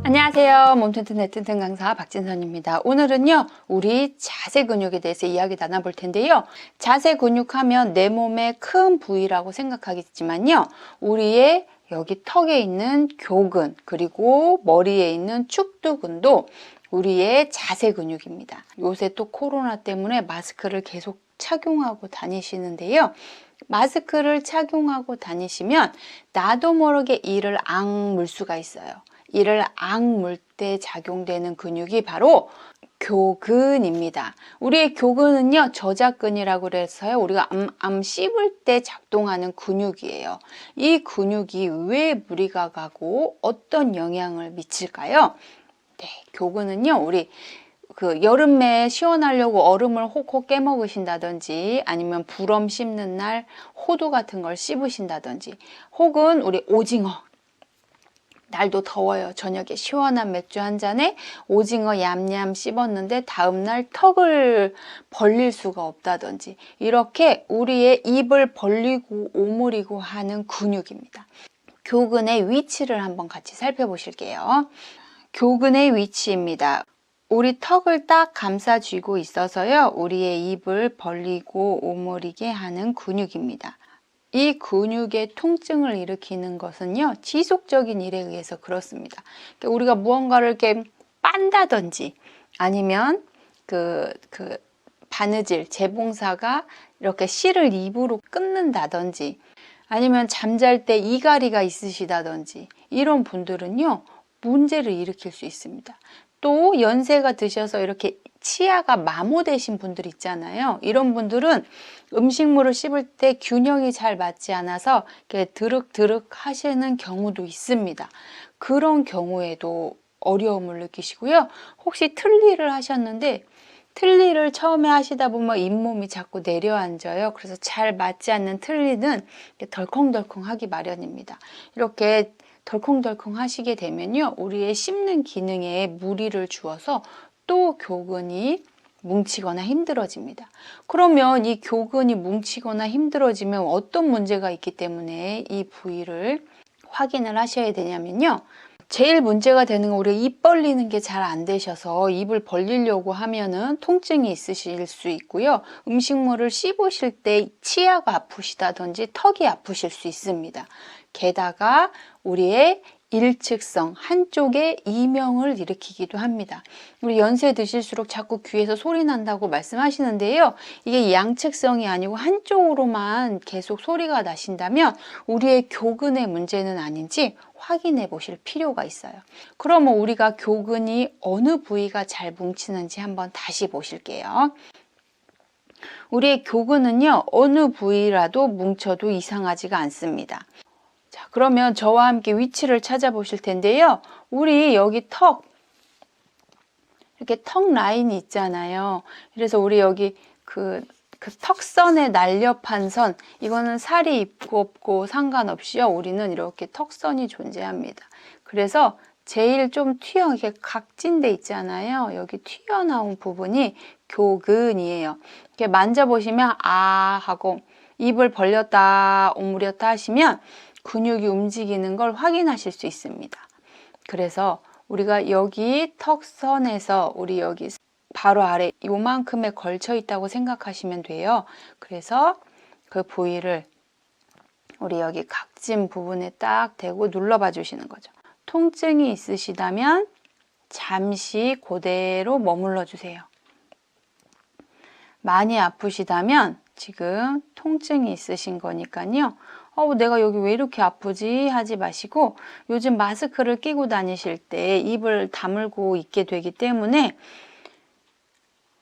안녕하세요. 몸튼튼 내튼튼 강사 박진선입니다. 오늘은요, 우리 자세 근육에 대해서 이야기 나눠볼 텐데요. 자세 근육 하면 내 몸의 큰 부위라고 생각하겠지만요, 우리의 여기 턱에 있는 교근, 그리고 머리에 있는 축두근도 우리의 자세 근육입니다. 요새 또 코로나 때문에 마스크를 계속 착용하고 다니시는데요. 마스크를 착용하고 다니시면 나도 모르게 이를 앙물 수가 있어요. 이를 앙물 때 작용되는 근육이 바로 교근입니다. 우리의 교근은요, 저작근이라고 그래서요, 우리가 암 씹을 때 작동하는 근육이에요. 이 근육이 왜 무리가 가고 어떤 영향을 미칠까요? 네, 교근은요, 우리 여름에 시원하려고 얼음을 혹혹 깨먹으신다든지, 아니면 불엄 씹는 날 호두 같은 걸 씹으신다든지, 혹은 우리 오징어, 날도 더워요. 저녁에 시원한 맥주 한 잔에 오징어 얌얌 씹었는데 다음날 턱을 벌릴 수가 없다든지, 이렇게 우리의 입을 벌리고 오므리고 하는 근육입니다. 교근의 위치를 한번 같이 살펴보실게요. 교근의 위치입니다. 우리 턱을 딱 감싸 쥐고 있어서요, 우리의 입을 벌리고 오므리게 하는 근육입니다. 이 근육의 통증을 일으키는 것은요, 지속적인 일에 의해서 그렇습니다. 그러니까 우리가 무언가를 이렇게 빤다든지, 아니면 바느질, 재봉사가 이렇게 실을 입으로 끊는다든지, 아니면 잠잘 때 이갈이가 있으시다든지, 이런 분들은요, 문제를 일으킬 수 있습니다. 또 연세가 드셔서 이렇게 치아가 마모되신 분들 있잖아요. 이런 분들은 음식물을 씹을 때 균형이 잘 맞지 않아서 이렇게 드륵드륵 하시는 경우도 있습니다. 그런 경우에도 어려움을 느끼시고요. 혹시 틀니를 하셨는데 틀니를 처음에 하시다 보면 잇몸이 자꾸 내려앉아요. 그래서 잘 맞지 않는 틀니는 덜컹덜컹 하기 마련입니다. 이렇게 덜컹덜컹 하시게 되면요, 우리의 씹는 기능에 무리를 주어서 또 교근이 뭉치거나 힘들어집니다. 그러면 이 교근이 뭉치거나 힘들어지면 어떤 문제가 있기 때문에 이 부위를 확인을 하셔야 되냐면요, 제일 문제가 되는 건 우리가 입 벌리는 게 잘 안 되셔서 입을 벌리려고 하면은 통증이 있으실 수 있고요. 음식물을 씹으실 때 치아가 아프시다든지 턱이 아프실 수 있습니다. 게다가 우리의 일측성, 한쪽에 이명을 일으키기도 합니다. 우리 연세 드실수록 자꾸 귀에서 소리 난다고 말씀하시는데요. 이게 양측성이 아니고 한쪽으로만 계속 소리가 나신다면 우리의 교근의 문제는 아닌지 확인해 보실 필요가 있어요. 그러면 우리가 교근이 어느 부위가 잘 뭉치는지 한번 다시 보실게요. 우리의 교근은요, 어느 부위라도 뭉쳐도 이상하지가 않습니다. 자, 그러면 저와 함께 위치를 찾아보실 텐데요. 우리 여기 이렇게 턱 라인이 있잖아요. 그래서 우리 여기 그 턱선의 날렵한 선, 이거는 살이 있고 없고 상관없이요, 우리는 이렇게 턱선이 존재합니다. 그래서 제일 좀 이렇게 각진 데 있잖아요. 여기 튀어나온 부분이 교근이에요. 이렇게 만져보시면 아 하고 입을 벌렸다 오므렸다 하시면 근육이 움직이는 걸 확인하실 수 있습니다. 그래서 우리가 여기 턱선에서 우리 여기 바로 아래 요만큼에 걸쳐 있다고 생각하시면 돼요. 그래서 그 부위를 우리 여기 각진 부분에 딱 대고 눌러봐 주시는 거죠. 통증이 있으시다면 잠시 그대로 머물러 주세요. 많이 아프시다면 지금 통증이 있으신 거니까요. 내가 여기 왜 이렇게 아프지? 하지 마시고, 요즘 마스크를 끼고 다니실 때 입을 다물고 있게 되기 때문에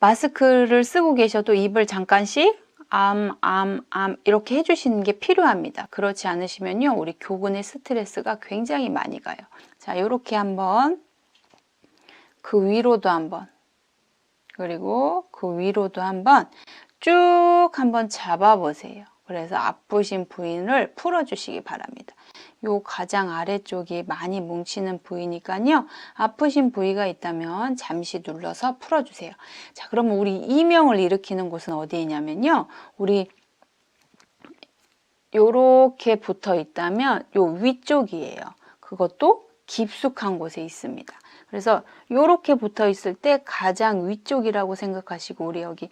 마스크를 쓰고 계셔도 입을 잠깐씩 이렇게 해주시는 게 필요합니다. 그렇지 않으시면요, 우리 교근의 스트레스가 굉장히 많이 가요. 자, 이렇게 한번, 그 위로도 한번, 그리고 그 위로도 한번 쭉 한번 잡아보세요. 그래서 아프신 부위를 풀어주시기 바랍니다. 요 가장 아래쪽이 많이 뭉치는 부위니까요. 아프신 부위가 있다면 잠시 눌러서 풀어주세요. 자, 그러면 우리 이명을 일으키는 곳은 어디냐면요. 우리 요렇게 붙어 있다면 요 위쪽이에요. 그것도 깊숙한 곳에 있습니다. 그래서 이렇게 붙어 있을 때 가장 위쪽이라고 생각하시고, 우리 여기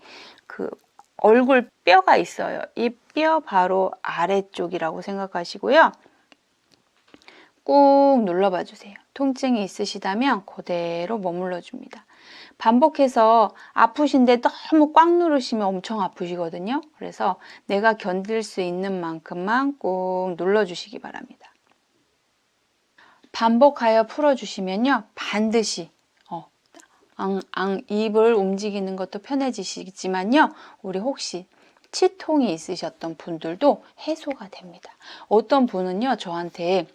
그 얼굴 뼈가 있어요. 이 뼈 바로 아래쪽이라고 생각하시고요. 꾹 눌러봐 주세요. 통증이 있으시다면 그대로 머물러 줍니다. 반복해서 아프신데 너무 꽉 누르시면 엄청 아프시거든요. 그래서 내가 견딜 수 있는 만큼만 꾹 눌러주시기 바랍니다. 반복하여 풀어주시면요, 반드시 입을 움직이는 것도 편해지시지만요, 우리 혹시 치통이 있으셨던 분들도 해소가 됩니다. 어떤 분은요, 저한테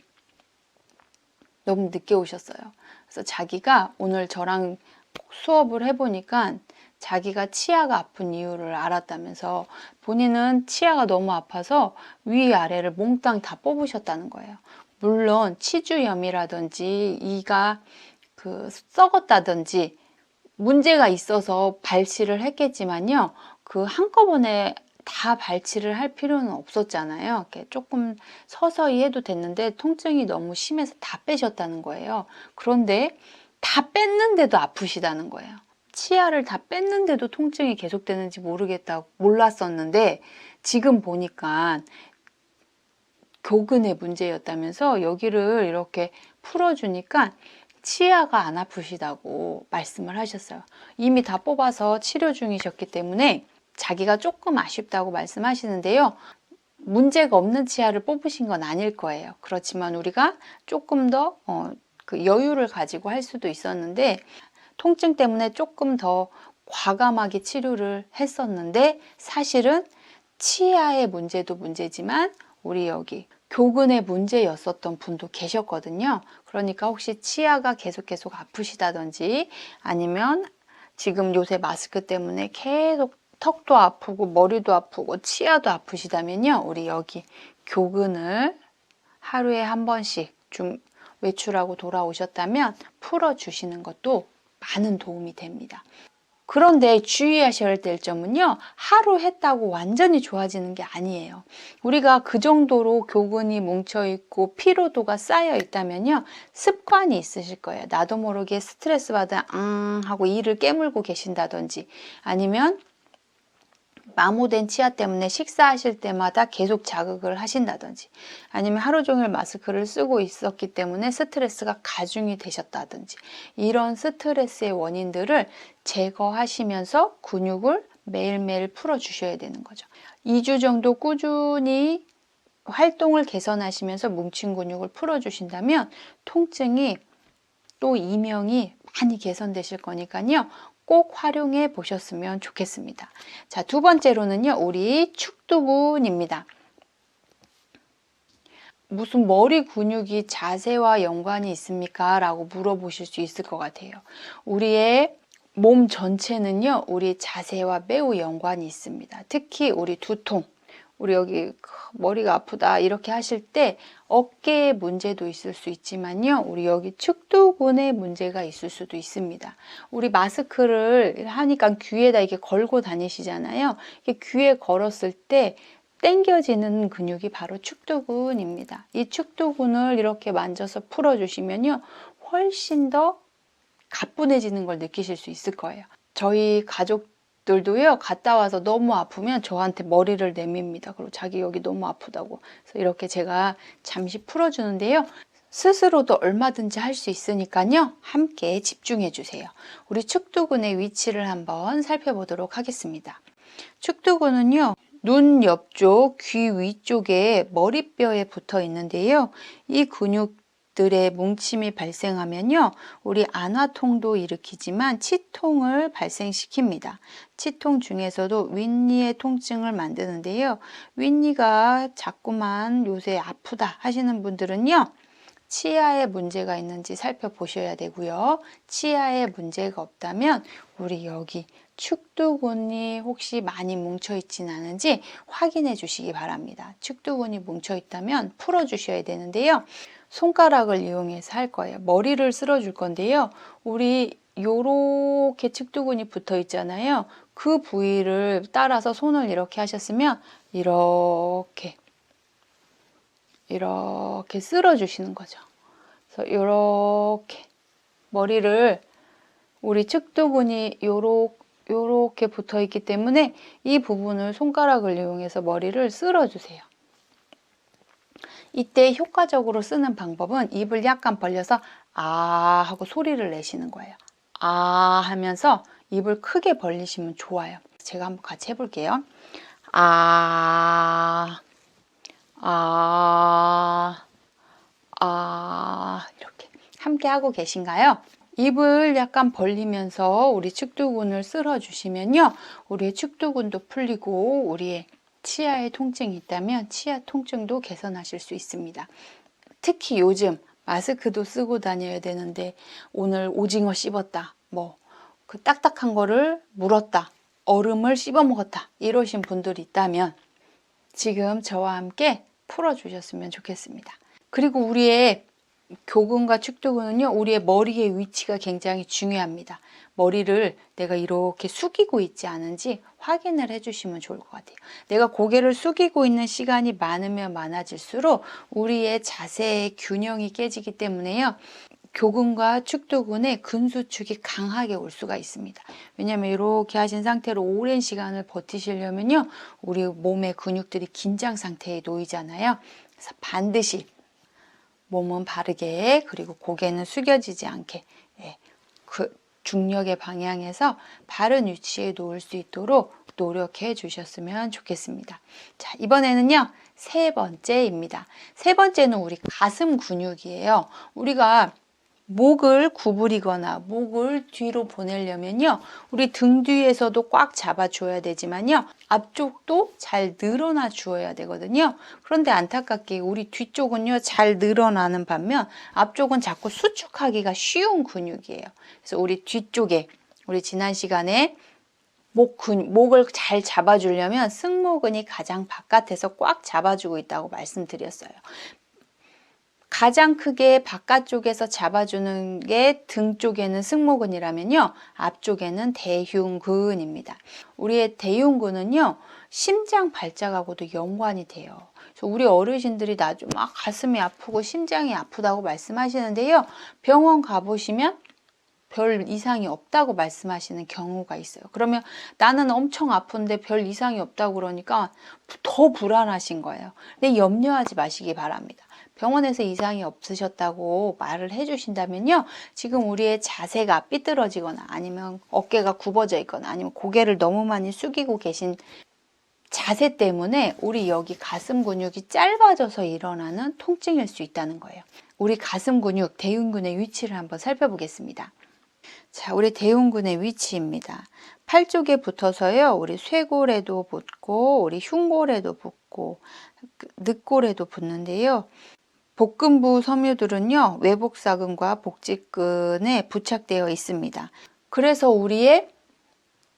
너무 늦게 오셨어요. 그래서 자기가 오늘 저랑 수업을 해보니까 자기가 치아가 아픈 이유를 알았다면서, 본인은 치아가 너무 아파서 위아래를 몽땅 다 뽑으셨다는 거예요. 물론 치주염이라든지 이가 썩었다든지 문제가 있어서 발치를 했겠지만요, 그 한꺼번에 다 발치를 할 필요는 없었잖아요. 이렇게 조금 서서히 해도 됐는데 통증이 너무 심해서 다 빼셨다는 거예요. 그런데 다 뺐는데도 아프시다는 거예요. 치아를 다 뺐는데도 통증이 계속되는지 몰랐었는데 지금 보니까 교근의 문제였다면서 여기를 이렇게 풀어주니까 치아가 안 아프시다고 말씀을 하셨어요. 이미 다 뽑아서 치료 중이셨기 때문에 자기가 조금 아쉽다고 말씀하시는데요. 문제가 없는 치아를 뽑으신 건 아닐 거예요. 그렇지만 우리가 조금 더 그 여유를 가지고 할 수도 있었는데, 통증 때문에 조금 더 과감하게 치료를 했었는데, 사실은 치아의 문제도 문제지만 우리 여기 교근의 문제였었던 분도 계셨거든요. 그러니까 혹시 치아가 계속 아프시다든지, 아니면 지금 요새 마스크 때문에 계속 턱도 아프고 머리도 아프고 치아도 아프시다면요, 우리 여기 교근을 하루에 한 번씩 좀 외출하고 돌아오셨다면 풀어주시는 것도 많은 도움이 됩니다. 그런데 주의하셔야 될 점은요, 하루 했다고 완전히 좋아지는 게 아니에요. 우리가 그 정도로 교근이 뭉쳐있고 피로도가 쌓여 있다면요, 습관이 있으실 거예요. 나도 모르게 스트레스 받아 하고 이를 깨물고 계신다든지, 아니면 마모된 치아 때문에 식사하실 때마다 계속 자극을 하신다든지, 아니면 하루 종일 마스크를 쓰고 있었기 때문에 스트레스가 가중이 되셨다든지, 이런 스트레스의 원인들을 제거하시면서 근육을 매일매일 풀어주셔야 되는 거죠. 2주 정도 꾸준히 활동을 개선하시면서 뭉친 근육을 풀어주신다면 통증이 또 이명이 많이 개선되실 거니까요, 꼭 활용해 보셨으면 좋겠습니다. 자, 두 번째로는요, 우리 축두근입니다. 무슨 머리 근육이 자세와 연관이 있습니까? 라고 물어보실 수 있을 것 같아요. 우리의 몸 전체는요, 우리 자세와 매우 연관이 있습니다. 특히 우리 두통, 우리 여기 머리가 아프다 이렇게 하실 때 어깨에 문제도 있을 수 있지만요, 우리 여기 축두근에 문제가 있을 수도 있습니다. 우리 마스크를 하니까 귀에다 이렇게 걸고 다니시잖아요. 이게 귀에 걸었을 때 당겨지는 근육이 바로 축두근입니다. 이 축두근을 이렇게 만져서 풀어주시면요, 훨씬 더 가뿐해지는 걸 느끼실 수 있을 거예요. 저희 가족들도요, 갔다 와서 너무 아프면 저한테 머리를 내밉니다. 그리고 자기 여기 너무 아프다고. 그래서 이렇게 제가 잠시 풀어주는데요, 스스로도 얼마든지 할 수 있으니까요, 함께 집중해 주세요. 우리 축두근의 위치를 한번 살펴보도록 하겠습니다. 축두근은요, 눈 옆쪽, 귀 위쪽에 머리뼈에 붙어 있는데요, 이 근육들의 뭉침이 발생하면요, 우리 안화통도 일으키지만 치통을 발생시킵니다. 치통 중에서도 윗니의 통증을 만드는데요, 윗니가 자꾸만 요새 아프다 하시는 분들은요, 치아에 문제가 있는지 살펴보셔야 되고요. 치아에 문제가 없다면 우리 여기 축두근이 혹시 많이 뭉쳐 있진 않은지 확인해 주시기 바랍니다. 축두근이 뭉쳐 있다면 풀어 주셔야 되는데요, 손가락을 이용해서 할 거예요. 머리를 쓸어 줄 건데요, 우리 요렇게 축두근이 붙어 있잖아요. 그 부위를 따라서 손을 이렇게 하셨으면 이렇게 쓸어 주시는 거죠. 그래서 요렇게 머리를 우리 측두근이 요렇게 붙어 있기 때문에 이 부분을 손가락을 이용해서 머리를 쓸어주세요. 이때 효과적으로 쓰는 방법은 입을 약간 벌려서 아 하고 소리를 내시는 거예요. 아 하면서 입을 크게 벌리시면 좋아요. 제가 한번 같이 해볼게요. 아, 아, 아, 이렇게 함께 하고 계신가요? 입을 약간 벌리면서 우리 측두근을 쓸어주시면요. 우리의 측두근도 풀리고 우리의 치아에 통증이 있다면 치아 통증도 개선하실 수 있습니다. 특히 요즘 마스크도 쓰고 다녀야 되는데 오늘 오징어 씹었다, 뭐 그 딱딱한 거를 물었다, 얼음을 씹어 먹었다 이러신 분들이 있다면 지금 저와 함께 풀어주셨으면 좋겠습니다. 그리고 우리의 교근과 측두근은요, 우리의 머리의 위치가 굉장히 중요합니다. 머리를 내가 이렇게 숙이고 있지 않은지 확인을 해주시면 좋을 것 같아요. 내가 고개를 숙이고 있는 시간이 많으면 많아질수록 우리의 자세의 균형이 깨지기 때문에요. 교근과 측두근의 근수축이 강하게 올 수가 있습니다. 왜냐하면 이렇게 하신 상태로 오랜 시간을 버티시려면요, 우리 몸의 근육들이 긴장 상태에 놓이잖아요. 그래서 반드시 몸은 바르게, 그리고 고개는 숙여지지 않게, 그 중력의 방향에서 바른 위치에 놓을 수 있도록 노력해 주셨으면 좋겠습니다. 자, 이번에는요, 세 번째입니다. 세 번째는 우리 가슴 근육이에요. 우리가 목을 구부리거나 목을 뒤로 보내려면요, 우리 등 뒤에서도 꽉 잡아줘야 되지만요, 앞쪽도 잘 늘어나 주어야 되거든요. 그런데 안타깝게 우리 뒤쪽은요, 잘 늘어나는 반면 앞쪽은 자꾸 수축하기가 쉬운 근육이에요. 그래서 우리 뒤쪽에, 우리 지난 시간에 목을 잘 잡아주려면 승모근이 가장 바깥에서 꽉 잡아주고 있다고 말씀드렸어요. 가장 크게 바깥쪽에서 잡아주는 게 등 쪽에는 승모근이라면요, 앞쪽에는 대흉근입니다. 우리의 대흉근은요, 심장 발작하고도 연관이 돼요. 그래서 우리 어르신들이 나중에 막 가슴이 아프고 심장이 아프다고 말씀하시는데요, 병원 가보시면 별 이상이 없다고 말씀하시는 경우가 있어요. 그러면 나는 엄청 아픈데 별 이상이 없다고 그러니까 더 불안하신 거예요. 근데 염려하지 마시기 바랍니다. 병원에서 이상이 없으셨다고 말을 해주신다면요, 지금 우리의 자세가 삐뚤어지거나 아니면 어깨가 굽어져 있거나 아니면 고개를 너무 많이 숙이고 계신 자세 때문에 우리 여기 가슴 근육이 짧아져서 일어나는 통증일 수 있다는 거예요. 우리 가슴 근육, 대흉근의 위치를 한번 살펴보겠습니다. 자, 우리 대흉근의 위치입니다. 팔 쪽에 붙어서요, 우리 쇄골에도 붙고 우리 흉골에도 붙고 늑골에도 붙는데요, 복근부 섬유들은요, 외복사근과 복직근에 부착되어 있습니다. 그래서 우리의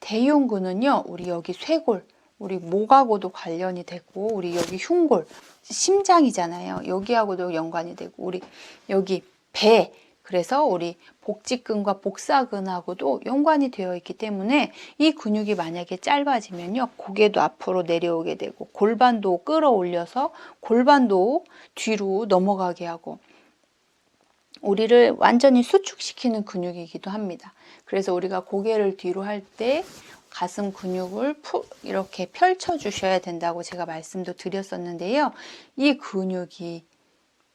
대흉근은요, 우리 여기 쇄골, 우리 목하고도 관련이 되고, 우리 여기 흉골, 심장이잖아요. 여기하고도 연관이 되고, 우리 여기 배, 그래서 우리 복직근과 복사근하고도 연관이 되어 있기 때문에 이 근육이 만약에 짧아지면요, 고개도 앞으로 내려오게 되고 골반도 끌어올려서 골반도 뒤로 넘어가게 하고 우리를 완전히 수축시키는 근육이기도 합니다. 그래서 우리가 고개를 뒤로 할 때 가슴 근육을 이렇게 펼쳐 주셔야 된다고 제가 말씀도 드렸었는데요. 이 근육이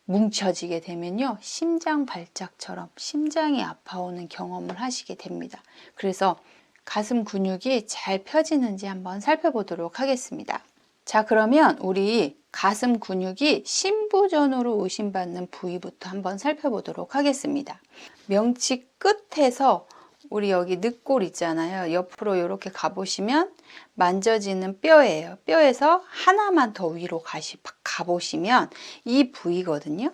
뭉쳐지게 되면요, 심장 발작처럼 심장이 아파오는 경험을 하시게 됩니다. 그래서 가슴 근육이 잘 펴지는지 한번 살펴보도록 하겠습니다. 자, 그러면 우리 가슴 근육이 심부전으로 의심받는 부위부터 한번 살펴보도록 하겠습니다. 명치 끝에서 우리 여기 늑골 있잖아요. 옆으로 이렇게 가보시면 만져지는 뼈예요. 뼈에서 하나만 더 위로 가보시면 이 부위거든요.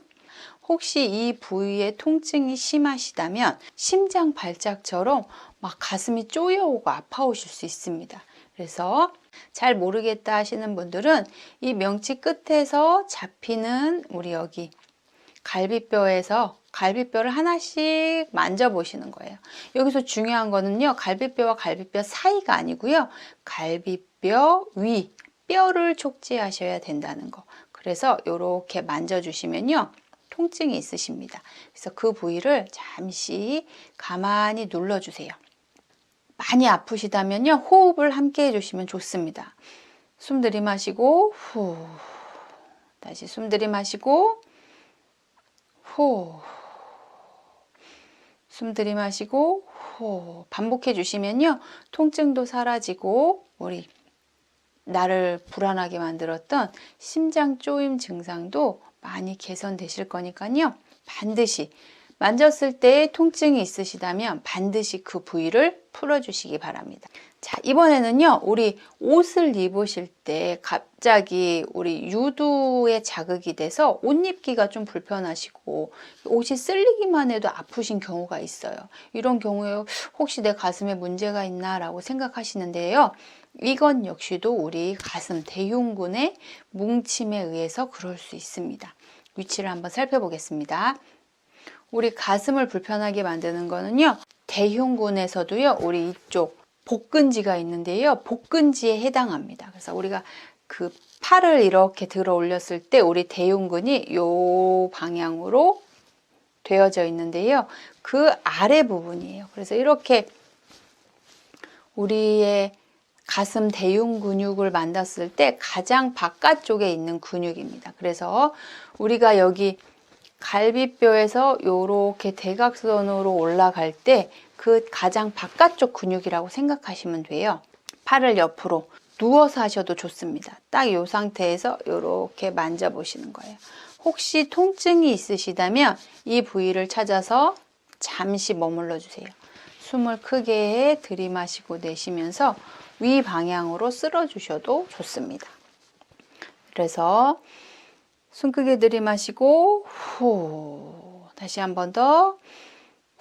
혹시 이 부위에 통증이 심하시다면 심장 발작처럼 막 가슴이 쪼여오고 아파오실 수 있습니다. 그래서 잘 모르겠다 하시는 분들은 이 명치 끝에서 잡히는 우리 여기 갈비뼈를 하나씩 만져보시는 거예요. 여기서 중요한 거는요, 갈비뼈와 갈비뼈 사이가 아니고요, 갈비뼈 위, 뼈를 촉지하셔야 된다는 거. 그래서 이렇게 만져주시면요, 통증이 있으십니다. 그래서 그 부위를 잠시 가만히 눌러주세요. 많이 아프시다면요, 호흡을 함께 해주시면 좋습니다. 숨 들이마시고 후, 다시 숨 들이마시고 후, 숨 들이마시고 후, 반복해 주시면요, 통증도 사라지고 우리 나를 불안하게 만들었던 심장 쪼임 증상도 많이 개선되실 거니까요, 반드시 만졌을 때 통증이 있으시다면 반드시 그 부위를 풀어주시기 바랍니다. 자, 이번에는요, 우리 옷을 입으실 때 갑자기 우리 유두에 자극이 돼서 옷 입기가 좀 불편하시고 옷이 쓸리기만 해도 아프신 경우가 있어요. 이런 경우에 혹시 내 가슴에 문제가 있나 라고 생각하시는데요, 이건 역시도 우리 가슴 대흉근의 뭉침에 의해서 그럴 수 있습니다. 위치를 한번 살펴보겠습니다. 우리 가슴을 불편하게 만드는 거는요, 대흉근에서도요, 우리 이쪽 복근지가 있는데요, 복근지에 해당합니다. 그래서 우리가 그 팔을 이렇게 들어 올렸을 때 우리 대흉근이 요 방향으로 되어져 있는데요, 그 아래 부분이에요. 그래서 이렇게 우리의 가슴 대흉 근육을 만났을 때 가장 바깥쪽에 있는 근육입니다. 그래서 우리가 여기 갈비뼈에서 이렇게 대각선으로 올라갈 때 그 가장 바깥쪽 근육이라고 생각하시면 돼요. 팔을 옆으로 누워서 하셔도 좋습니다. 딱 이 상태에서 이렇게 만져보시는 거예요. 혹시 통증이 있으시다면 이 부위를 찾아서 잠시 머물러 주세요. 숨을 크게 들이마시고 내쉬면서 위 방향으로 쓸어 주셔도 좋습니다. 그래서 숨 크게 들이마시고 후, 다시 한 번 더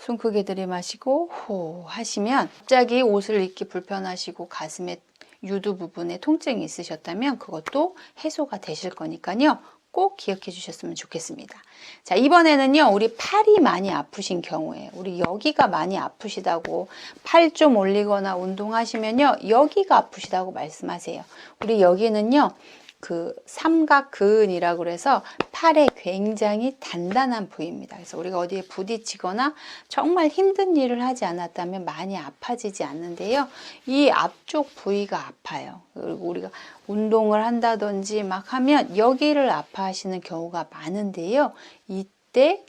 숨 크게 들이마시고 후 하시면, 갑자기 옷을 입기 불편하시고 가슴에 유두 부분에 통증이 있으셨다면 그것도 해소가 되실 거니까요, 꼭 기억해 주셨으면 좋겠습니다. 자, 이번에는요, 우리 팔이 많이 아프신 경우에, 우리 여기가 많이 아프시다고, 팔 좀 올리거나 운동하시면요, 여기가 아프시다고 말씀하세요. 우리 여기는요, 그 삼각근이라고 그래서 팔에 굉장히 단단한 부위입니다. 그래서 우리가 어디에 부딪히거나 정말 힘든 일을 하지 않았다면 많이 아파지지 않는데요, 이 앞쪽 부위가 아파요. 그리고 우리가 운동을 한다든지 막 하면 여기를 아파하시는 경우가 많은데요, 이때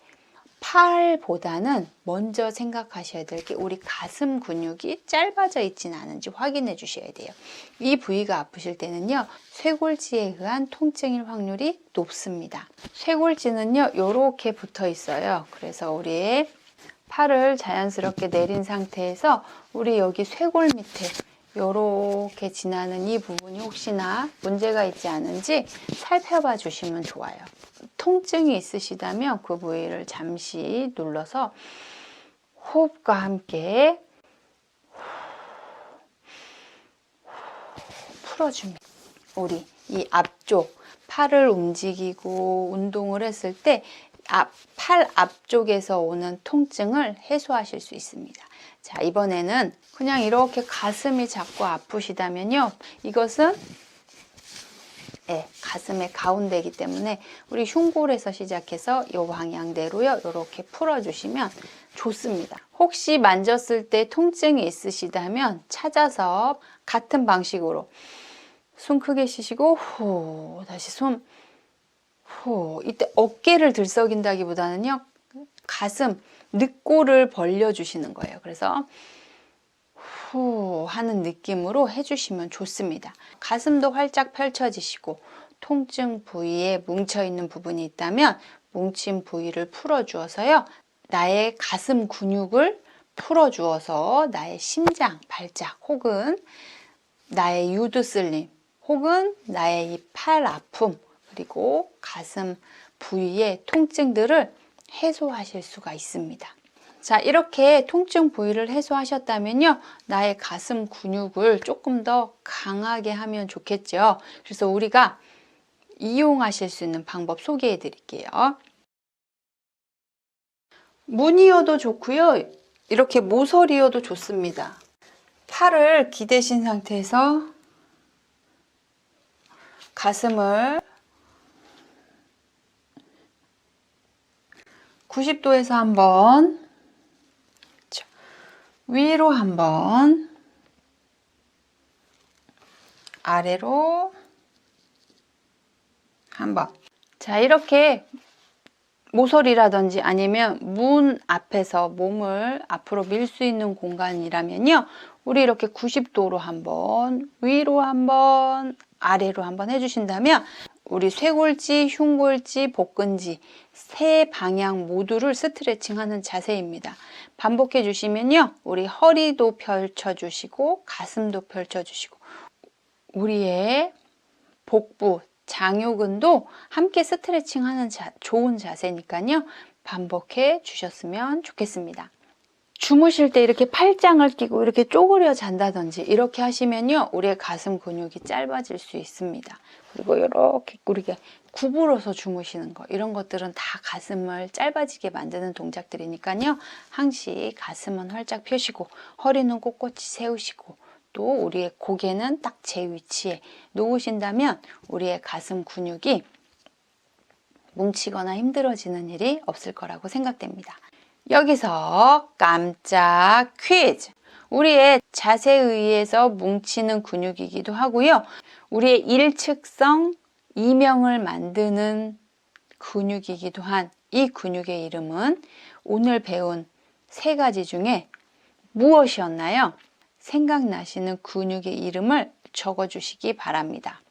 팔보다는 먼저 생각하셔야 될 게 우리 가슴 근육이 짧아져 있지는 않은지 확인해 주셔야 돼요. 이 부위가 아프실 때는요, 쇄골지에 의한 통증일 확률이 높습니다. 쇄골지는요, 이렇게 붙어 있어요. 그래서 우리의 팔을 자연스럽게 내린 상태에서 우리 여기 쇄골 밑에 이렇게 지나는 이 부분이 혹시나 문제가 있지 않은지 살펴봐 주시면 좋아요. 통증이 있으시다면 그 부위를 잠시 눌러서 호흡과 함께 풀어줍니다. 우리 이 앞쪽 팔을 움직이고 운동을 했을 때 팔 앞쪽에서 오는 통증을 해소하실 수 있습니다. 자, 이번에는 그냥 이렇게 가슴이 자꾸 아프시다면요, 이것은 가슴의 가운데이기 때문에 우리 흉골에서 시작해서 이 방향대로요, 이렇게 풀어주시면 좋습니다. 혹시 만졌을 때 통증이 있으시다면 찾아서 같은 방식으로 숨 크게 쉬시고 후, 다시 숨 후. 이때 어깨를 들썩인다기보다는요, 가슴 늑골을 벌려주시는 거예요. 그래서 후 하는 느낌으로 해주시면 좋습니다. 가슴도 활짝 펼쳐지시고 통증 부위에 뭉쳐있는 부분이 있다면 뭉친 부위를 풀어주어서요, 나의 가슴 근육을 풀어주어서 나의 심장, 발작 혹은 나의 유두 쓸림 혹은 나의 이 팔 아픔 그리고 가슴 부위의 통증들을 해소하실 수가 있습니다. 자, 이렇게 통증 부위를 해소하셨다면요, 나의 가슴 근육을 조금 더 강하게 하면 좋겠죠. 그래서 우리가 이용하실 수 있는 방법 소개해 드릴게요. 무늬여도 좋고요, 이렇게 모서리여도 좋습니다. 팔을 기대신 상태에서 가슴을 90도에서 한번, 위로 한번, 아래로 한번. 자, 이렇게 모서리라든지 아니면 문 앞에서 몸을 앞으로 밀 수 있는 공간이라면요, 우리 이렇게 90도로 한번, 위로 한번, 아래로 한번 해주신다면 우리 쇄골지, 흉골지, 복근지 세 방향 모두를 스트레칭하는 자세입니다. 반복해 주시면요, 우리 허리도 펼쳐주시고 가슴도 펼쳐주시고 우리의 복부, 장요근도 함께 스트레칭하는 좋은 자세니까요, 반복해 주셨으면 좋겠습니다. 주무실 때 이렇게 팔짱을 끼고 이렇게 쪼그려 잔다든지 이렇게 하시면요, 우리의 가슴 근육이 짧아질 수 있습니다. 그리고 이렇게 우리가 구부러서 주무시는 거, 이런 것들은 다 가슴을 짧아지게 만드는 동작들이니까요, 항시 가슴은 활짝 펴시고 허리는 꼿꼿이 세우시고 또 우리의 고개는 딱 제 위치에 놓으신다면 우리의 가슴 근육이 뭉치거나 힘들어지는 일이 없을 거라고 생각됩니다. 여기서 깜짝 퀴즈! 우리의 자세에 의해서 뭉치는 근육이기도 하고요, 우리의 일측성, 이명을 만드는 근육이기도 한 이 근육의 이름은 오늘 배운 세 가지 중에 무엇이었나요? 생각나시는 근육의 이름을 적어주시기 바랍니다.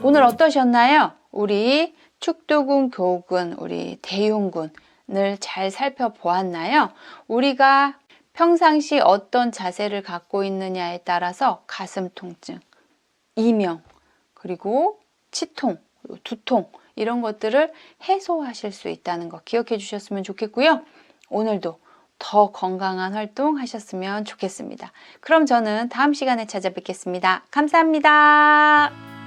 오늘 어떠셨나요? 우리 축두근, 교근, 우리 대흉근을 잘 살펴보았나요? 우리가 평상시 어떤 자세를 갖고 있느냐에 따라서 가슴 통증, 이명, 그리고 치통, 두통 이런 것들을 해소하실 수 있다는 거 기억해 주셨으면 좋겠고요. 오늘도 더 건강한 활동 하셨으면 좋겠습니다. 그럼 저는 다음 시간에 찾아뵙겠습니다. 감사합니다.